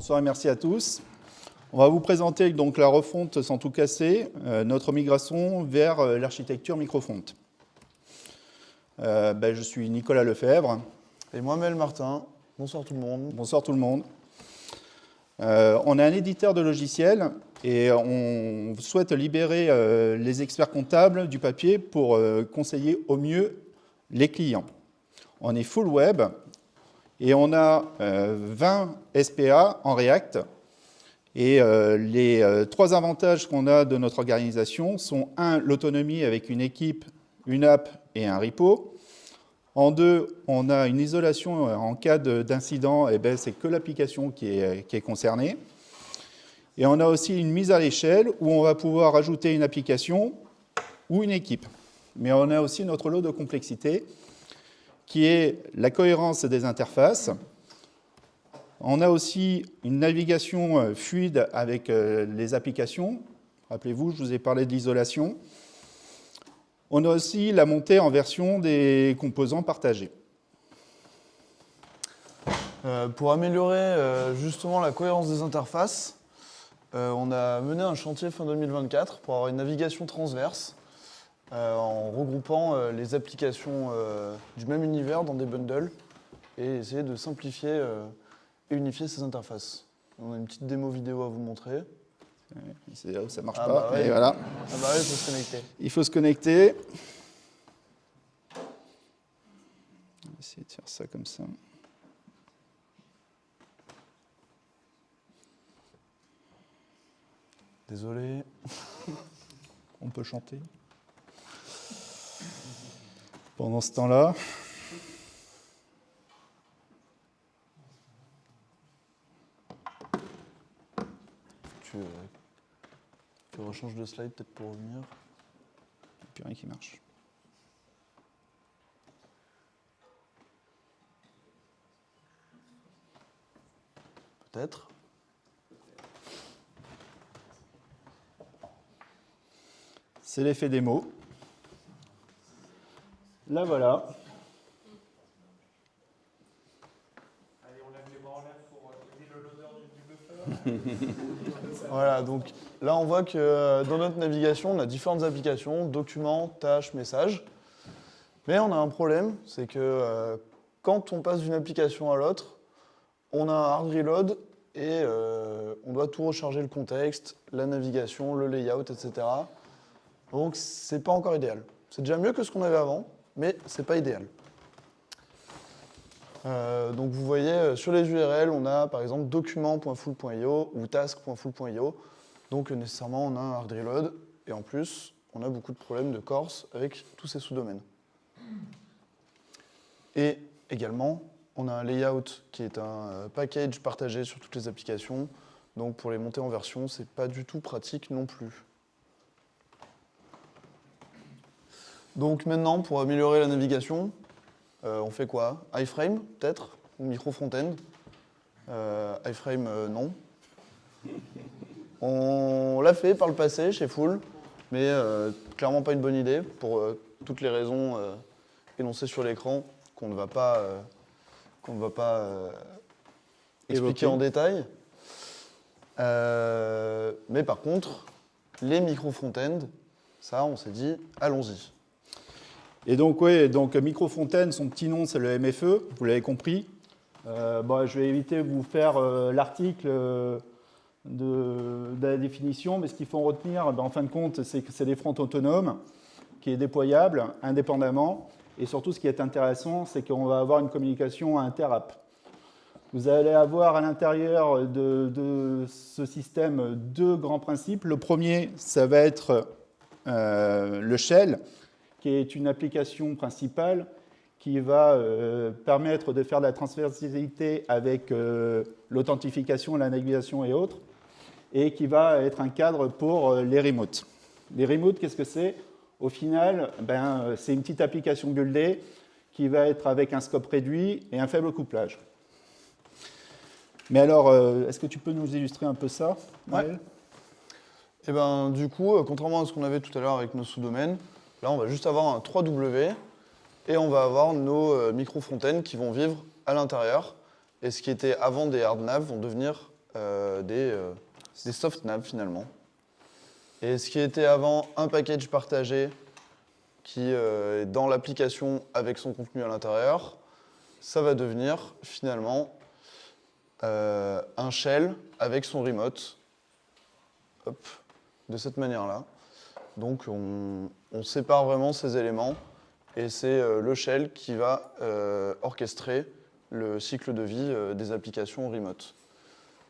Bonsoir et merci à tous. On va vous présenter donc la refonte sans tout casser, notre migration vers l'architecture microfonte. Je suis Nicolas Lefebvre. Et moi, Mel Martin. Bonsoir tout le monde. Bonsoir tout le monde. On est un éditeur de logiciels et on souhaite libérer les experts comptables du papier pour conseiller au mieux les clients. On est full web et on a 20 SPA en React. Et les trois avantages qu'on a de notre organisation sont 1, l'autonomie avec une équipe, une app et un repo. En 2, on a une isolation en cas d'incident, c'est que l'application qui est concernée. Et on a aussi une mise à l'échelle où on va pouvoir ajouter une application ou une équipe. Mais on a aussi notre lot de complexité qui est la cohérence des interfaces. On a aussi une navigation fluide avec les applications. Rappelez-vous, je vous ai parlé de l'isolation. On a aussi la montée en version des composants partagés. Pour améliorer justement la cohérence des interfaces, on a mené un chantier fin 2024 pour avoir une navigation transverse en regroupant les applications du même univers dans des bundles et essayer de simplifier et unifier ces interfaces. On a une petite démo vidéo à vous montrer. C'est là où ça ne marche pas. Ouais. Et voilà. Il faut se connecter. Il faut se connecter. On va essayer de faire ça comme ça. Désolé. On peut chanter. Pendant ce temps-là. Tu rechanges de slide peut-être pour revenir. Il n'y a plus rien qui marche. Peut-être. C'est l'effet démo. Là, voilà. Allez, on lève les bras en l'air pour aider le loader du buffer. Voilà, donc là on voit que dans notre navigation, on a différentes applications, documents, tâches, messages. Mais on a un problème, c'est que quand on passe d'une application à l'autre, on a un hard reload et on doit tout recharger le contexte, la navigation, le layout, etc. Donc c'est pas encore idéal. C'est déjà mieux que ce qu'on avait avant, mais c'est pas idéal. Donc vous voyez, sur les URL, on a par exemple document.full.io ou task.full.io. Donc nécessairement, on a un hard reload. Et en plus, on a beaucoup de problèmes de corse avec tous ces sous-domaines. Et également, on a un layout qui est un package partagé sur toutes les applications. Donc pour les monter en version, c'est pas du tout pratique non plus. Donc maintenant, pour améliorer la navigation, on fait quoi? iFrame, peut-être? Ou micro front-end? iFrame, non. On l'a fait par le passé chez Full, mais clairement pas une bonne idée pour toutes les raisons énoncées sur l'écran qu'on ne va pas, expliquer en détail. Mais par contre, les micro front-end, ça, on s'est dit, allons-y. Et donc, Microfontaine, son petit nom, c'est le MFE, vous l'avez compris. Je vais éviter de vous faire l'article de la définition, mais ce qu'il faut retenir, en fin de compte, c'est que c'est des fronts autonomes, qui est déployable indépendamment. Et surtout, ce qui est intéressant, c'est qu'on va avoir une communication inter-app. Vous allez avoir à l'intérieur de ce système deux grands principes. Le premier, ça va être le shell, qui est une application principale qui va permettre de faire de la transversalité avec l'authentification, la navigation et autres, et qui va être un cadre pour les remotes. Les remotes, qu'est-ce que c'est? Au final, c'est une petite application buildée qui va être avec un scope réduit et un faible couplage. Mais alors, est-ce que tu peux nous illustrer un peu ça, Maël? Et du coup, contrairement à ce qu'on avait tout à l'heure avec nos sous-domaines, là, on va juste avoir un 3W et on va avoir nos micro-front-end qui vont vivre à l'intérieur. Et ce qui était avant des hard nav vont devenir des soft nav finalement. Et ce qui était avant un package partagé qui est dans l'application avec son contenu à l'intérieur, ça va devenir finalement un shell avec son remote. Hop, de cette manière-là. Donc on sépare vraiment ces éléments et c'est le shell qui va orchestrer le cycle de vie des applications remote.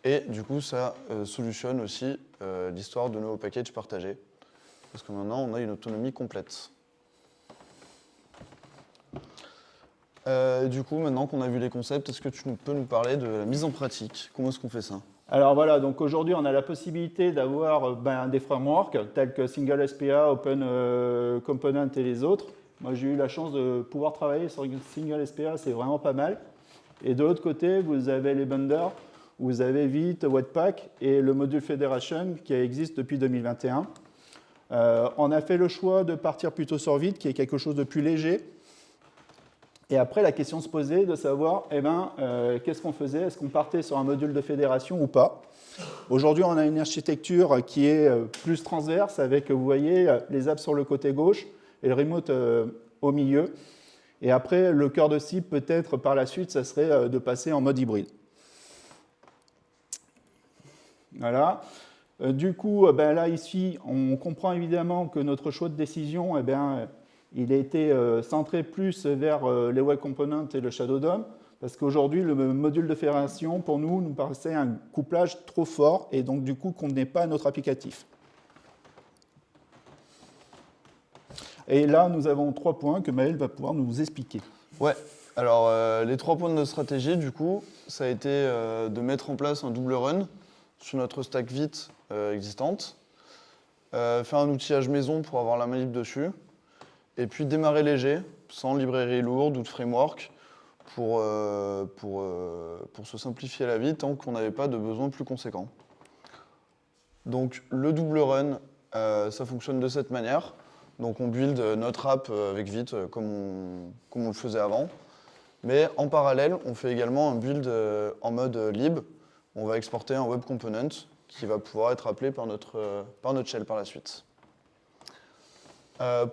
Et du coup, ça solutionne aussi l'histoire de nos packages partagés. Parce que maintenant, on a une autonomie complète. Du coup, maintenant qu'on a vu les concepts, est-ce que tu peux nous parler de la mise en pratique? Comment est-ce qu'on fait ça? Alors voilà, donc aujourd'hui on a la possibilité d'avoir des frameworks tels que Single SPA, Open Component et les autres. Moi j'ai eu la chance de pouvoir travailler sur Single SPA, c'est vraiment pas mal. Et de l'autre côté, vous avez les bunders, vous avez Vite, Webpack et le module Federation qui existe depuis 2021. On a fait le choix de partir plutôt sur Vite, qui est quelque chose de plus léger. Et après, la question se posait de savoir, qu'est-ce qu'on faisait? Est-ce qu'on partait sur un module de fédération ou pas? Aujourd'hui, on a une architecture qui est plus transverse, avec, vous voyez, les apps sur le côté gauche et le remote au milieu. Et après, le cœur de cible, peut-être par la suite, ça serait de passer en mode hybride. Voilà. Du coup, là, ici, on comprend évidemment que notre choix de décision, il a été centré plus vers les Web Components et le Shadow DOM, parce qu'aujourd'hui, le module de fédération, pour nous paraissait un couplage trop fort, et donc du coup, convenait pas à notre applicatif. Et là, nous avons 3 points que Maël va pouvoir nous expliquer. Ouais, alors les 3 points de notre stratégie, du coup, ça a été de mettre en place un double run sur notre stack Vite existante, faire un outillage maison pour avoir la main libre dessus, et puis démarrer léger, sans librairie lourde ou de framework, pour se simplifier la vie tant qu'on n'avait pas de besoin plus conséquent. Donc le double run, ça fonctionne de cette manière. Donc on build notre app avec Vite comme on le faisait avant. Mais en parallèle, on fait également un build en mode lib. On va exporter un web component qui va pouvoir être appelé par notre shell par la suite.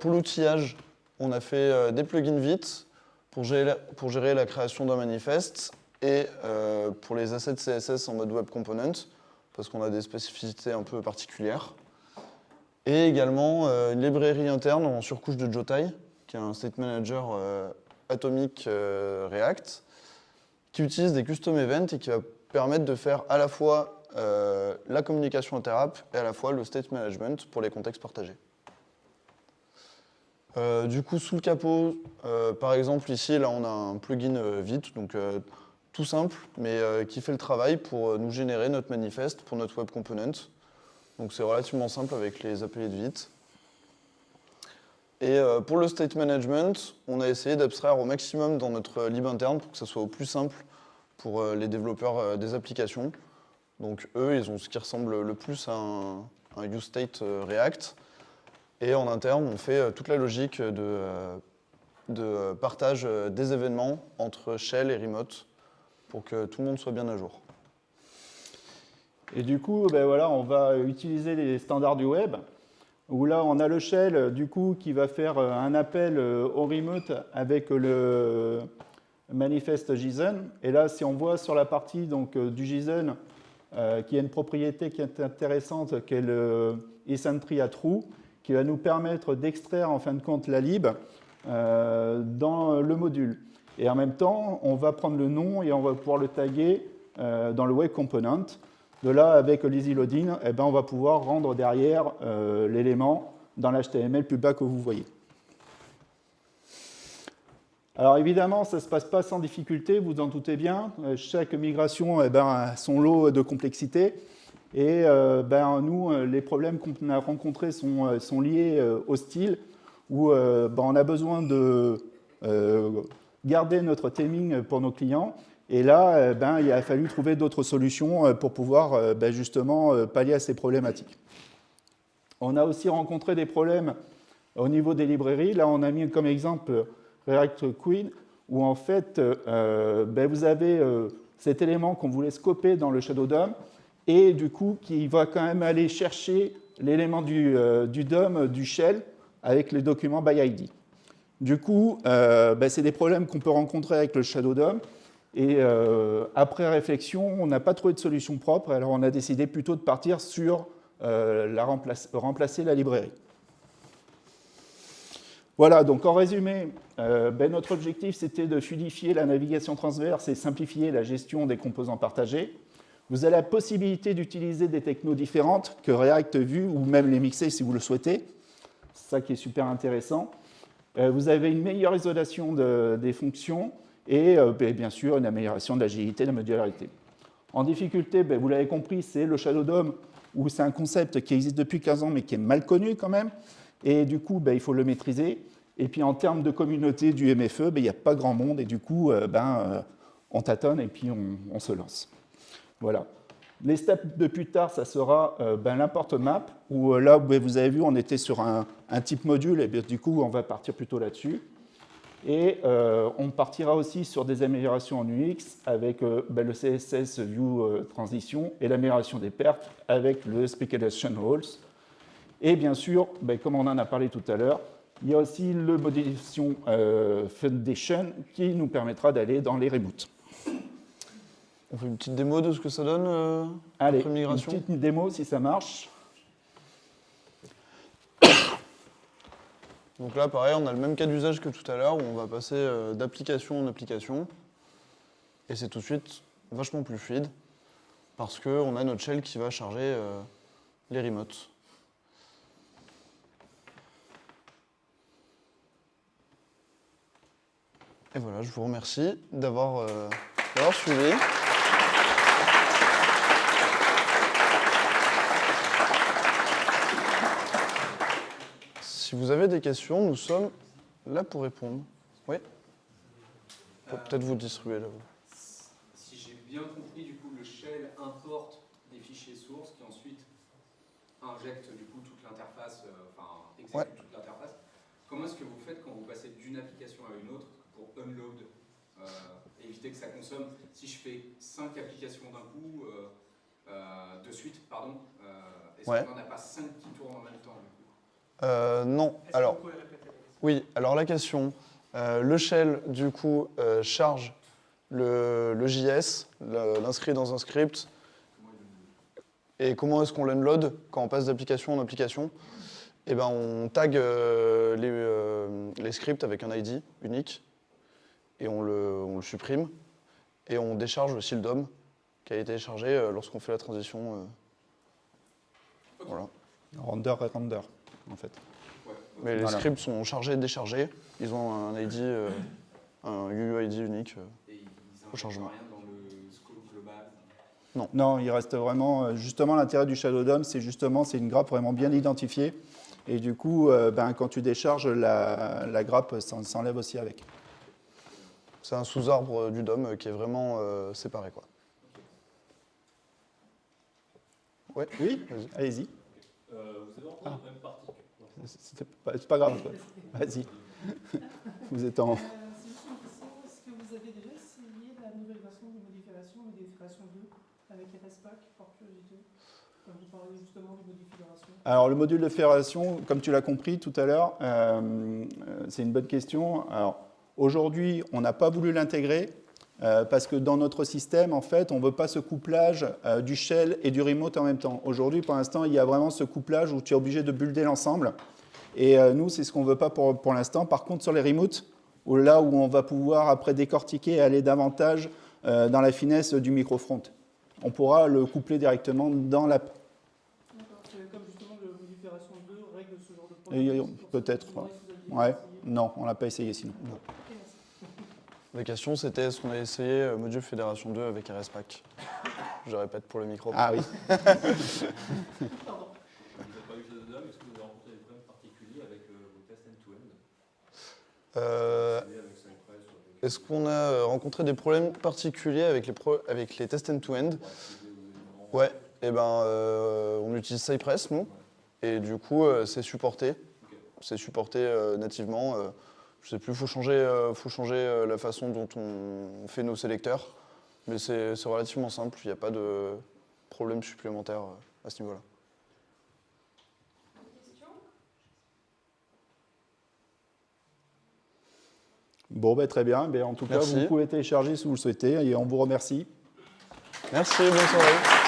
Pour l'outillage, on a fait des plugins Vite pour gérer la création d'un manifeste et pour les assets CSS en mode web component, parce qu'on a des spécificités un peu particulières. Et également une librairie interne en surcouche de Jotai, qui est un state manager atomique React, qui utilise des custom events et qui va permettre de faire à la fois la communication inter-app et à la fois le state management pour les contextes partagés. Du coup, sous le capot, par exemple, ici, là, on a un plugin Vite, donc tout simple, mais qui fait le travail pour nous générer notre manifeste pour notre web component. Donc c'est relativement simple avec les appelés de Vite. Et pour le state management, on a essayé d'abstraire au maximum dans notre lib interne pour que ça soit au plus simple pour les développeurs des applications. Donc eux, ils ont ce qui ressemble le plus à un useState React. Et en interne, on fait toute la logique de partage des événements entre shell et remote pour que tout le monde soit bien à jour. Et du coup, voilà, on va utiliser les standards du web, où là, on a le shell du coup, qui va faire un appel au remote avec le manifeste JSON. Et là, si on voit sur la partie donc, du JSON, qui a une propriété qui est intéressante, qui est le isEntry à true, qui va nous permettre d'extraire en fin de compte la lib dans le module. Et en même temps, on va prendre le nom et on va pouvoir le taguer dans le web component. De là, avec l'easy loading, on va pouvoir rendre derrière l'élément dans l'HTML plus bas que vous voyez. Alors évidemment, ça ne se passe pas sans difficulté, vous en doutez bien. Chaque migration a son lot de complexité. Et nous, les problèmes qu'on a rencontrés sont liés au style, où on a besoin de garder notre theming pour nos clients. Et là, il a fallu trouver d'autres solutions pour pouvoir justement pallier à ces problématiques. On a aussi rencontré des problèmes au niveau des librairies. Là, on a mis comme exemple React Queen, où en fait, vous avez cet élément qu'on voulait scoper dans le Shadow DOM. et du coup qui va quand même aller chercher l'élément du DOM, du shell, avec les documents by ID. Du coup, c'est des problèmes qu'on peut rencontrer avec le Shadow DOM. Et après réflexion, on n'a pas trouvé de solution propre, alors on a décidé plutôt de partir sur remplacer la librairie. Voilà, donc en résumé, notre objectif c'était de fluidifier la navigation transverse et simplifier la gestion des composants partagés. Vous avez la possibilité d'utiliser des technos différentes que React Vue ou même les mixer si vous le souhaitez. C'est ça qui est super intéressant. Vous avez une meilleure isolation des fonctions et bien sûr une amélioration de l'agilité et de la modularité. En difficulté, vous l'avez compris, c'est le Shadow DOM, où c'est un concept qui existe depuis 15 ans mais qui est mal connu quand même. Et du coup, il faut le maîtriser. Et puis en termes de communauté du MFE, il n'y a pas grand monde et du coup, on tâtonne et puis on se lance. Voilà. Les steps de plus tard, ça sera l'import map, où là, vous avez vu, on était sur un type module, et bien, du coup, on va partir plutôt là-dessus. Et on partira aussi sur des améliorations en UX avec le CSS View Transition et l'amélioration des pertes avec le Speculation Rules. Et bien sûr, comme on en a parlé tout à l'heure, il y a aussi le Modulation Foundation qui nous permettra d'aller dans les reboots. On fait une petite démo de ce que ça donne Allez, après migration. une petite démo si ça marche. Donc là, pareil, on a le même cas d'usage que tout à l'heure, où on va passer d'application en application. Et c'est tout de suite vachement plus fluide, parce qu'on a notre shell qui va charger les remotes. Et voilà, je vous remercie d'avoir suivi. Si vous avez des questions, nous sommes là pour répondre. Oui ? Peut-être vous distribuer là. Si j'ai bien compris, du coup, le shell importe des fichiers sources qui ensuite injectent du coup toute l'interface, exécutent toute l'interface. Comment est-ce que vous faites quand vous passez d'une application à une autre pour unload, éviter que ça consomme? Si je fais 5 applications d'un coup, de suite, pardon, est-ce qu'on n'en a pas 5 qui tournent en même temps du coup? Non. Alors, oui, alors la question, le shell, du coup, charge le JS, l'inscrit dans un script. Et comment est-ce qu'on l'unload quand on passe d'application en application? Eh ben, on tag les scripts avec un ID unique et on le supprime. Et on décharge aussi le DOM qui a été chargé lorsqu'on fait la transition. Voilà. Render et render, en fait. Mais les scripts sont chargés et déchargés. Ils ont un ID, un UUID unique au chargement. Rien dans le scope global? Non, il reste vraiment... Justement, l'intérêt du Shadow DOM, c'est une grappe vraiment bien identifiée. Et du coup, quand tu décharges, la grappe s'enlève aussi avec. C'est un sous-arbre du DOM qui est vraiment séparé, quoi. Ouais. Oui, allez-y. Vous avez entendu le même particule. C'est pas grave. Vas-y. Vous êtes en... C'est juste une question. Est-ce que vous avez déjà essayé la nouvelle version de Modifération ou Modifération 2 avec RSPAC, par curiosité? Comme vous parlez justement de Modifération. Alors, le module de fédération, comme tu l'as compris tout à l'heure, c'est une bonne question. Alors, aujourd'hui, on n'a pas voulu l'intégrer parce que dans notre système, en fait, on ne veut pas ce couplage du shell et du remote en même temps. Aujourd'hui, pour l'instant, il y a vraiment ce couplage où tu es obligé de builder l'ensemble. Et nous, c'est ce qu'on ne veut pas pour l'instant. Par contre, sur les remotes, là où on va pouvoir après décortiquer et aller davantage dans la finesse du microfront, on pourra le coupler directement dans l'app. D'accord. C'est comme justement le Modifération 2 règle ce genre de problème. Peut-être. Ouais. Non, on ne l'a pas essayé sinon. Ok, merci. La question, c'était est-ce qu'on a essayé module Fédération 2 avec RSPAC? Je répète pour le micro. Ah oui. Pardon. Vous n'avez pas eu Shadow DOM, est-ce que vous avez rencontré des problèmes particuliers avec vos tests end-to-end? Avec Cypress ou avec... Est-ce qu'on a rencontré des problèmes particuliers avec les tests end-to-end? Ouais, et on utilise Cypress, nous, et du coup, c'est supporté. C'est supporté nativement. Je sais plus, faut changer la façon dont on fait nos sélecteurs, mais c'est relativement simple. Il n'y a pas de problème supplémentaire à ce niveau-là. Bon, très bien. En tout cas, Merci. vous pouvez télécharger si vous le souhaitez et on vous remercie. Merci, bonne soirée.